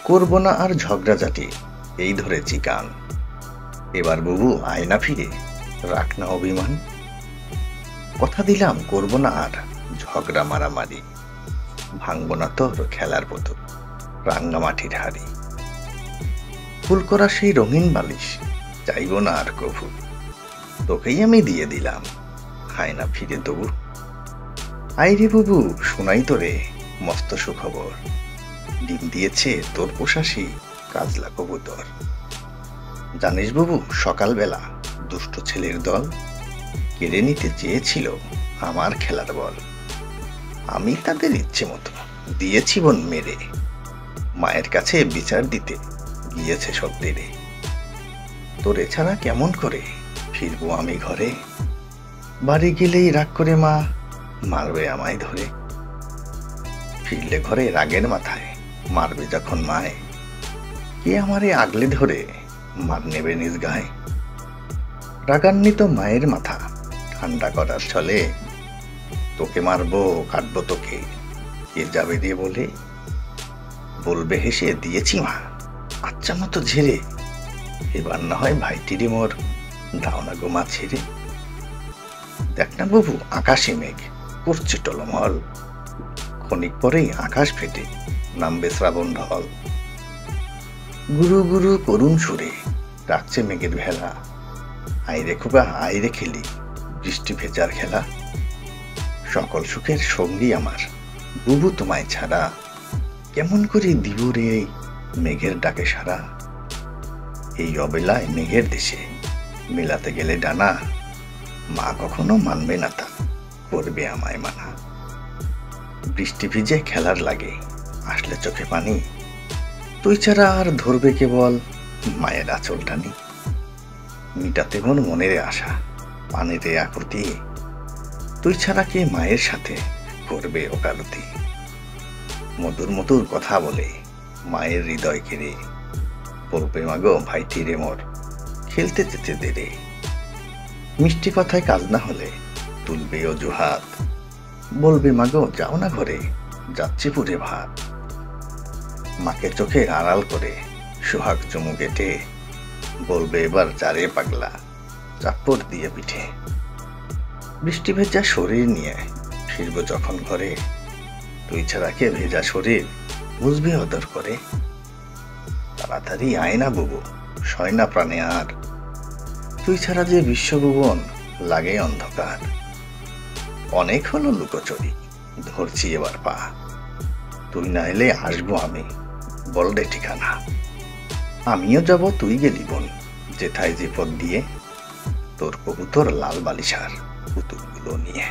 করব না আর ঝগড়াঝাটি, এই ধরেছি কান। এবার বুবু আয়না ফিরে, রাখ না অভিমান। কথা দিলাম করব না আর ঝগড়া মারামারি, ভাঙব না তোর খেলার পুতুল রাঙ্গামাটির হাড়ি। ফুল করা সেই রঙিন বালিশ চাইব না আর কভু, তোকেই আমি দিয়ে দিলাম, আয়না ফিরে তবু। আইরে বুবু শোনাই তোরে মস্ত সুখবর, ডিম দিয়েছে তোর পোষাসি কাজলা কবুতর। জানিস বুবু সকালবেলা দুষ্ট ছেলের দল কেড়ে নিতে চেয়েছিল আমার খেলার বল। আমি তাদের ইচ্ছে মতো দিয়েছি বোন মেরে, মায়ের কাছে বিচার দিতে গিয়েছে সব তেরে। তোরে ছাড়া কেমন করে ফিরবো আমি ঘরে, বাড়ি গেলেই রাগ করে মা মারবে আমায় ধরে। ফিরলে ঘরে রাগের মাথায় মারবে যখন মায়, কে আমারে আগলে ধরে মার নেবে নিজ গায়ে। রাগান্বিত মায়ের মাথা ঠান্ডা করার ছলে, তোকে মারবো কাটবো তোকে কে যাবে দিয়ে বলে। বলবে হেসে দিয়েছি মা আচ্ছা মতো ঝেড়ে, এবার না হয় ভাইটিরে মোর দাও না গো মা ছেড়ে। দেখ না বাবু আকাশে মেঘ করছে টলমল, ক্ষণিক পরেই আকাশ ফেটে নামবে শ্রাবণ ঢল। গুরু গুরু করুণ সুরে ডাকছে মেঘের ভেলা, আইরে খুবা আইরে খেলি বৃষ্টি ভেজার খেলা। সকল সুখের সঙ্গী আমার বুবু তোমায় ছাড়া, কেমন করে দিব রে এই মেঘের ডাকে সারা। এই অবেলায় মেঘের দেশে মেলাতে গেলে ডানা, মা কখনো মানবে না তা করবে আমায় মানা। বৃষ্টি ভিজে খেলার লাগে আসলে চোখে পানি, তুই ছাড়া আর ধরবে কেবল মায়ের আঁচল টানি। মিটাতে মন মনের আশা পানিতে আকুতি, তুই ছাড়া কে মায়ের সাথে করবে ওকালতি। মধুর মধুর কথা বলে মায়ের হৃদয় কেড়ে, বলবে মাগো ভাইটি রে মোর খেলতে যেতে দে রে। মিষ্টি কথায় কাজ না হলে তুলবে অজুহাত, বলবে মাগো যাও না ঘরে যাচ্ছি পুড়ে ভাত। মাকে চোখে আড়াল করে সোহাগ চুমু কেটে, বলবে এবার চারে পাগলা চাপড় দিয়ে পিঠে। বৃষ্টি ভেজা শরীর নিয়ে ফিরবো যখন ঘরে, তুই ছাড়া কে ভেজা শরীর বুঝবে অদর করে। তাড়াতাড়ি আয় না বুবু সয় না প্রাণে আর, তুই ছাড়া যে বিশ্বভুবন লাগে অন্ধকার। অনেক হলো লুকোচুরি ধরছি এবার পা, তুই না এলে আসবো আমি বল রে ঠিকানা। আমিও যাব তুই গেলি বোন যেথায় যে পথ দিয়ে, তোর কবুতর লাল বালিশার পুতুলগুলো নিয়ে।